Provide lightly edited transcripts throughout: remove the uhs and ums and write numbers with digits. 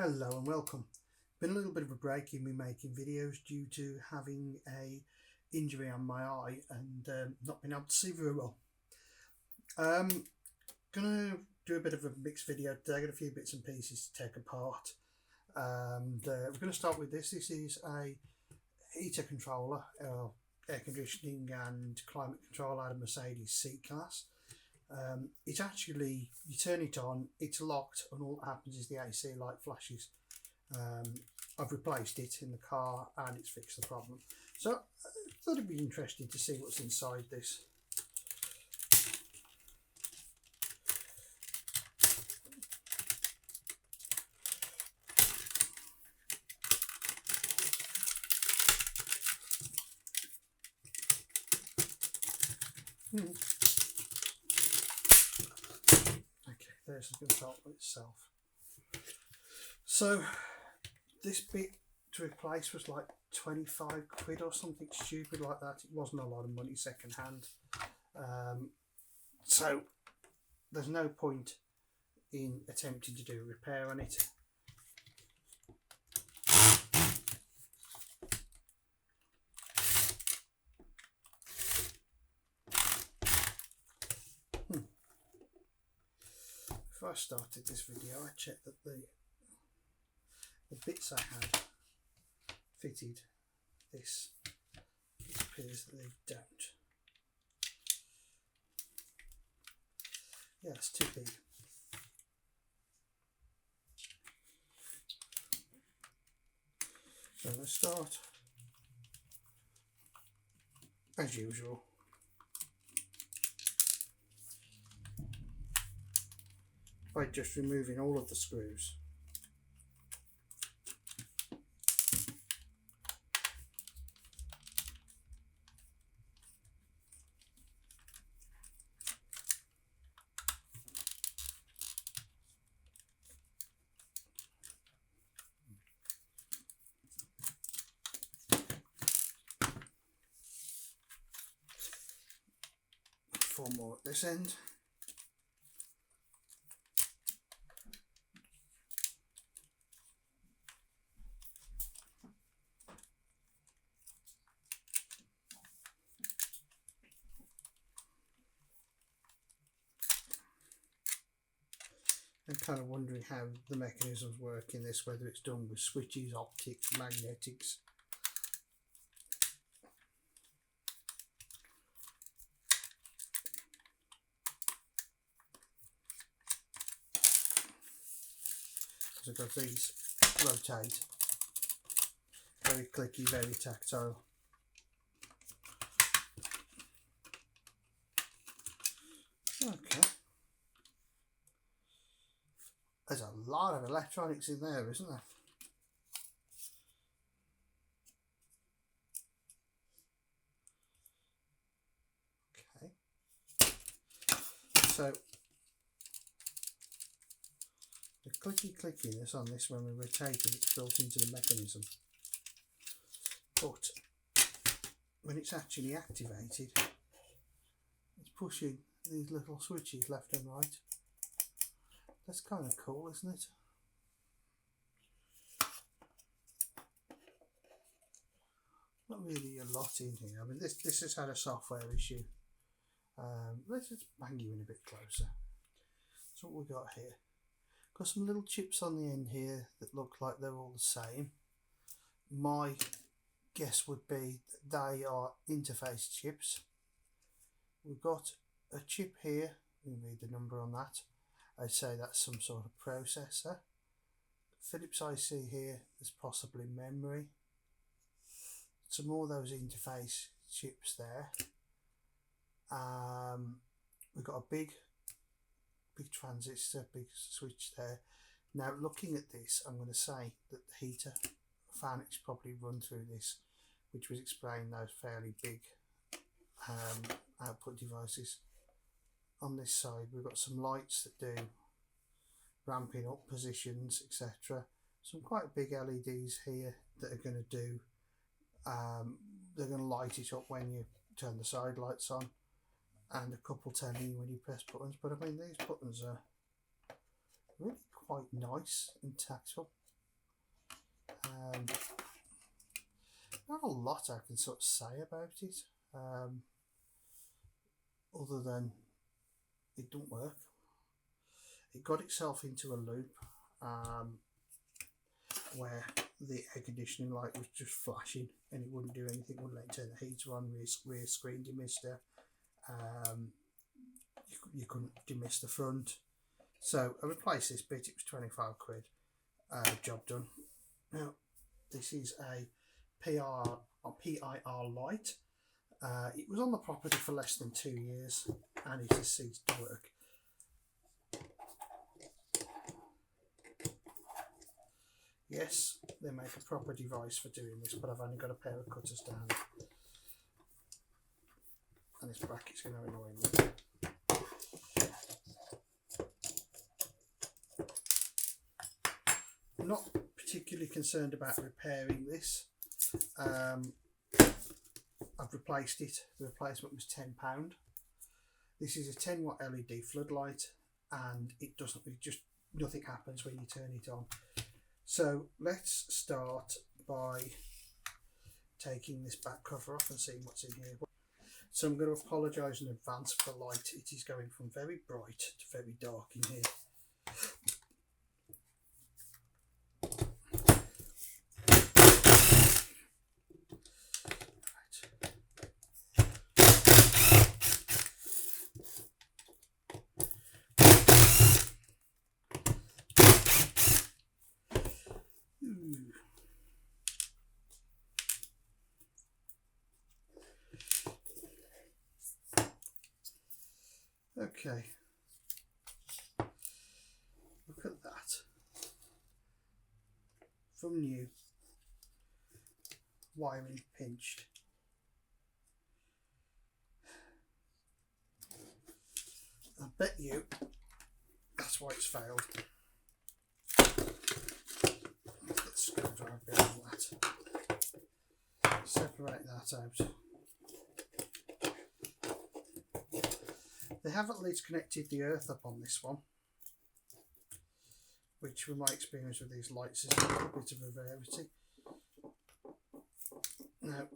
Hello and welcome. Been a little bit of a break in me making videos due to having a injury on my eye and not being able to see very well. Gonna do a bit of a mixed video today. Got a few bits and pieces to take apart, and we're gonna start with this. This is a heater controller, air conditioning and climate control out of Mercedes C-Class. It's actually, you turn it on, it's locked, and all that happens is the AC light flashes. I've replaced it in the car and it's fixed the problem. So I thought it'd be interesting to see what's inside this. Okay, there's the control itself. So this bit to replace was like 25 quid or something stupid like that. It wasn't a lot of money second hand. So there's no point in attempting to do a repair on it. Before I started this video, I checked that the bits I had fitted this. It appears that they don't. Yeah, it's too big. So I'm going to start as usual. By just removing all of the screws. Four more at this end. I'm kind of wondering how the mechanisms work in this, whether it's done with switches, optics, magnetics. Because these rotate, very clicky, very tactile. Okay. There's a lot of electronics in there, isn't there? Okay. So the clickiness on this when we rotate it, it's built into the mechanism. But when it's actually activated, it's pushing these little switches left and right. That's kind of cool, isn't it? Not really a lot in here. I mean, this has had a software issue. Let's just bang you in a bit closer. That's what we got here. Got some little chips on the end here that look like they're all the same. My guess would be that they are interface chips. We've got a chip here. We can read the number on that. I'd say that's some sort of processor. Philips IC here is possibly memory. Some more of those interface chips there. We've got a big transistor, big switch there. Now looking at this, I'm going to say that the heater fan is probably run through this, which was explaining those fairly big output devices. On this side we've got some lights that do ramping up positions, etc. Some quite big LEDs here that are going to do they're going to light it up when you turn the side lights on, and a couple telling you when you press buttons. But I mean, these buttons are really quite nice and tactile. Not a lot I can sort of say about it, other than it don't work. It got itself into a loop where the air conditioning light was just flashing and it wouldn't do anything, wouldn't let it turn the heater on, rear screen demister. You couldn't demist the front. So I replaced this bit, it was 25 quid, job done. Now this is a PIR light. It was on the property for less than 2 years and it has ceased to work. Yes, they make a proper device for doing this, but I've only got a pair of cutters down. And this bracket's going to annoy me. I'm not particularly concerned about repairing this. I've replaced it. The replacement was £10. This is a 10 watt LED floodlight and it just nothing happens when you turn it on. So let's start by taking this back cover off and seeing what's in here. So I'm going to apologise in advance for the light. It is going from very bright to very dark in here. Okay, look at that. From new, wiring pinched. I bet you that's why it's failed. Let's get the screwdriver behind that. Separate that out. They have at least connected the earth up on this one, which with my experience with these lights is a little bit of a rarity. Now,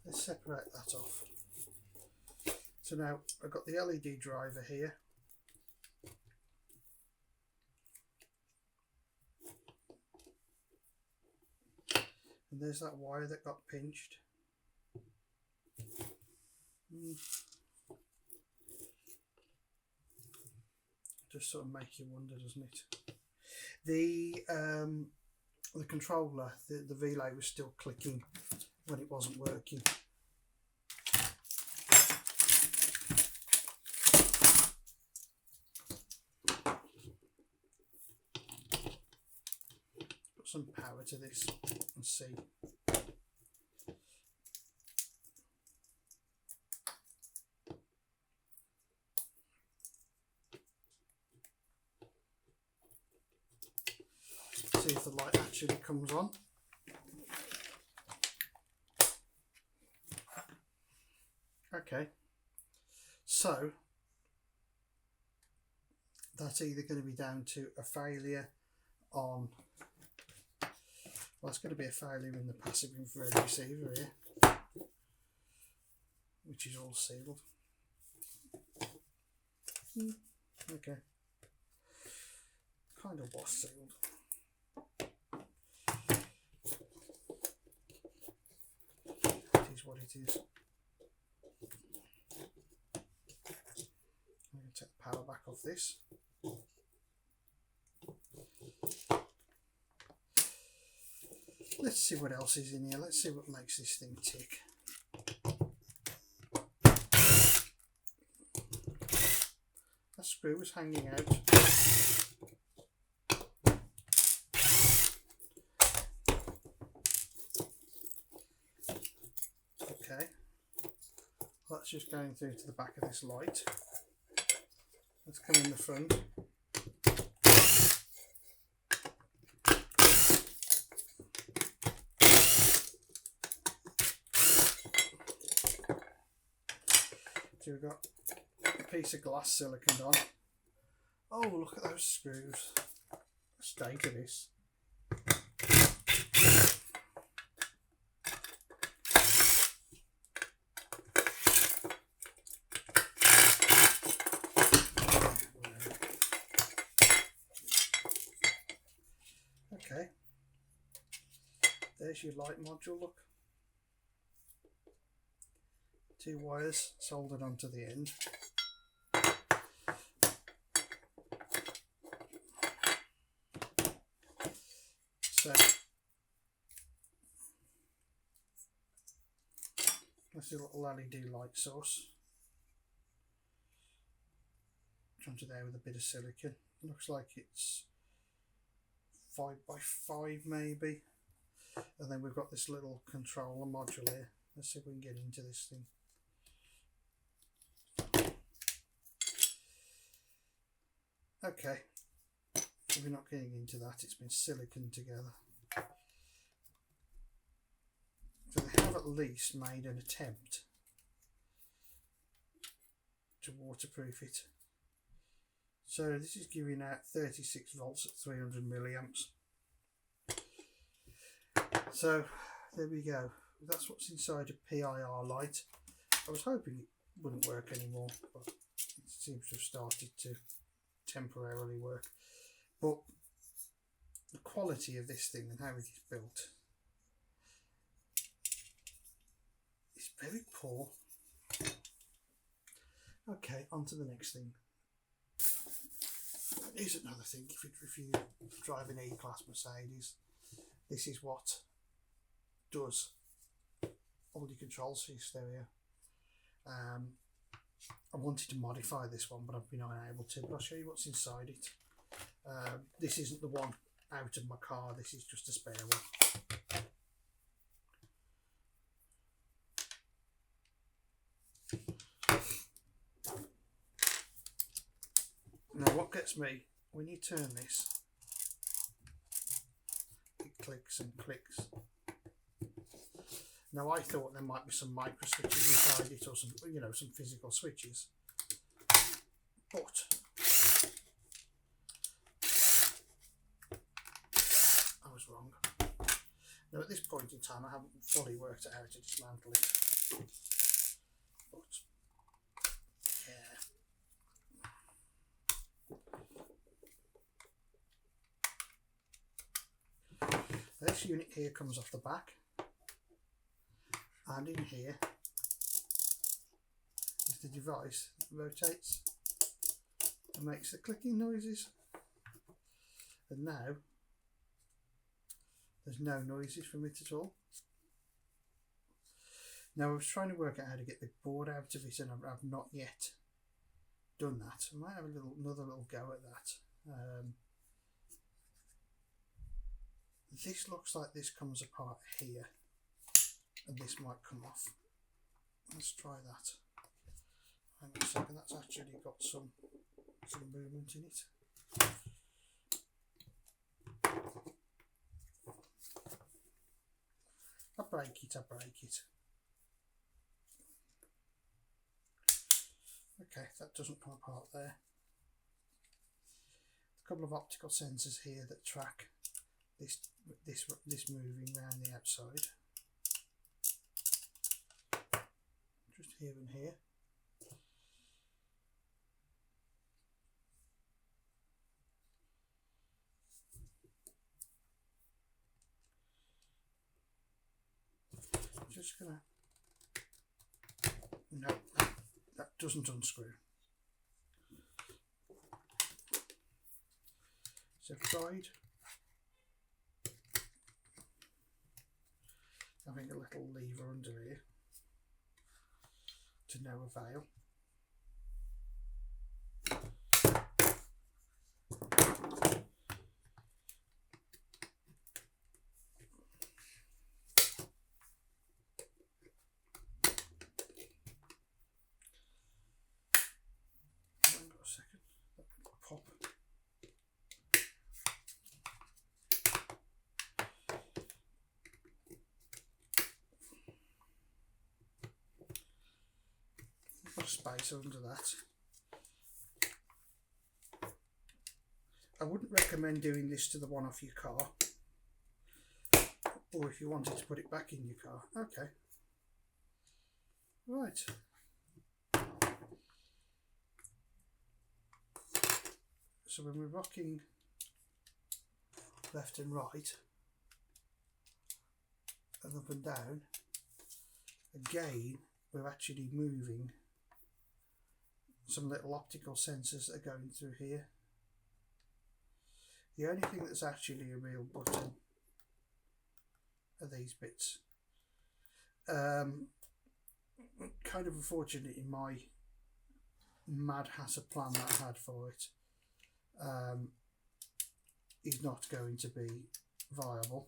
let's separate that off. So now I've got the LED driver here. And there's that wire that got pinched. Just sort of make you wonder, doesn't it? The controller, the relay was still clicking when it wasn't working. Put some power to this and see. See if the light actually comes on. Okay, so that's either going to be down to a failure on, well, it's going to be a failure in the passive infrared receiver here, which is all sealed. Okay, kind of was sealed. It is what it is. I'm going to take the power back off this. Let's see what else is in here. Let's see what makes this thing tick. That screw was hanging out. Okay, that's just going through to the back of this light. Let's come in the front. So we've got a piece of glass silicon on. Oh, look at those screws. The state of this. Okay. There's your light module, look. 2 wires soldered onto the end. So that's a little LED light source. Onto there with a bit of silicon. Looks like it's 5 by 5 maybe. And then we've got this little controller module here. Let's see if we can get into this thing. Okay, so we're not getting into that, it's been silicon together. So they have at least made an attempt to waterproof it. So this is giving out 36 volts at 300 milliamps. So there we go. That's what's inside a PIR light. I was hoping it wouldn't work anymore, but it seems to have started to temporarily work. But the quality of this thing and how it is built is very poor. Okay, on to the next thing. Here's another thing. If you drive an E-Class Mercedes, this is what does all your controls for your stereo. I wanted to modify this one, but I've been unable to. But I'll show you what's inside it. This isn't the one out of my car. This is just a spare one. Now, what gets me when you turn this, it clicks and clicks. Now, I thought there might be some micro switches inside it, or some, you know, some physical switches, but I was wrong. Now, at this point in time, I haven't fully worked out how to dismantle it, but yeah. This unit here comes off the back. And in here is the device that rotates and makes the clicking noises. And now there's no noises from it at all. Now I was trying to work out how to get the board out of it, and I've not yet done that. I might have another little go at that. This looks like this comes apart here. And this might come off. Let's try that. Hang on a second, that's actually got some movement in it. I break it. Okay, that doesn't come apart there. A couple of optical sensors here that track this moving around the outside. Just here and here. I'm just gonna, no, that doesn't unscrew. So I've tried having a little lever under here, to no avail. Hang on a second, that will pop. Put a spacer under that. I wouldn't recommend doing this to the one off your car, or if you wanted to put it back in your car. Okay. Right. So when we're rocking left and right and up and down, again we're actually moving some little optical sensors that are going through here. The only thing that's actually a real button are these bits. Kind of unfortunate in my mad hazard plan that I had for it is not going to be viable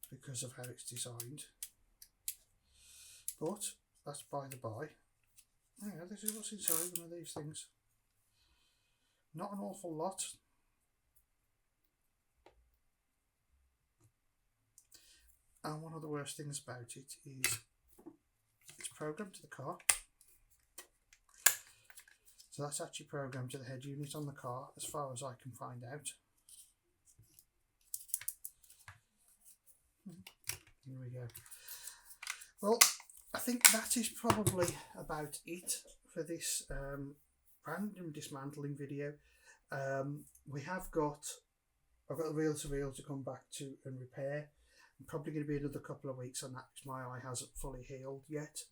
because of how it's designed, but that's by the by. Yeah, this is what's inside one of these things. Not an awful lot. And one of the worst things about it is it's programmed to the car. So that's actually programmed to the head unit on the car, as far as I can find out. Here we go. Well, I think that is probably about it for this random dismantling video. I've got the reel-to-reel to come back to and repair. I'm probably going to be another couple of weeks on that because my eye hasn't fully healed yet.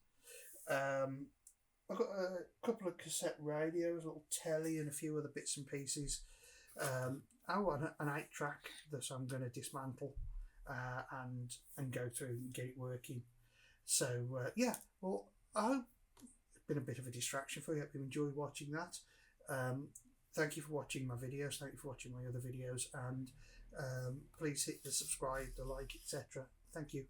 I've got a couple of cassette radios, a little telly and a few other bits and pieces. An 8-track that I'm going to dismantle and go through and get it working. So yeah, well, I hope it's been a bit of a distraction for you. I hope you enjoyed watching that. Thank you for watching my videos. Thank you for watching my other videos, and please hit the subscribe, the like, etc. Thank you.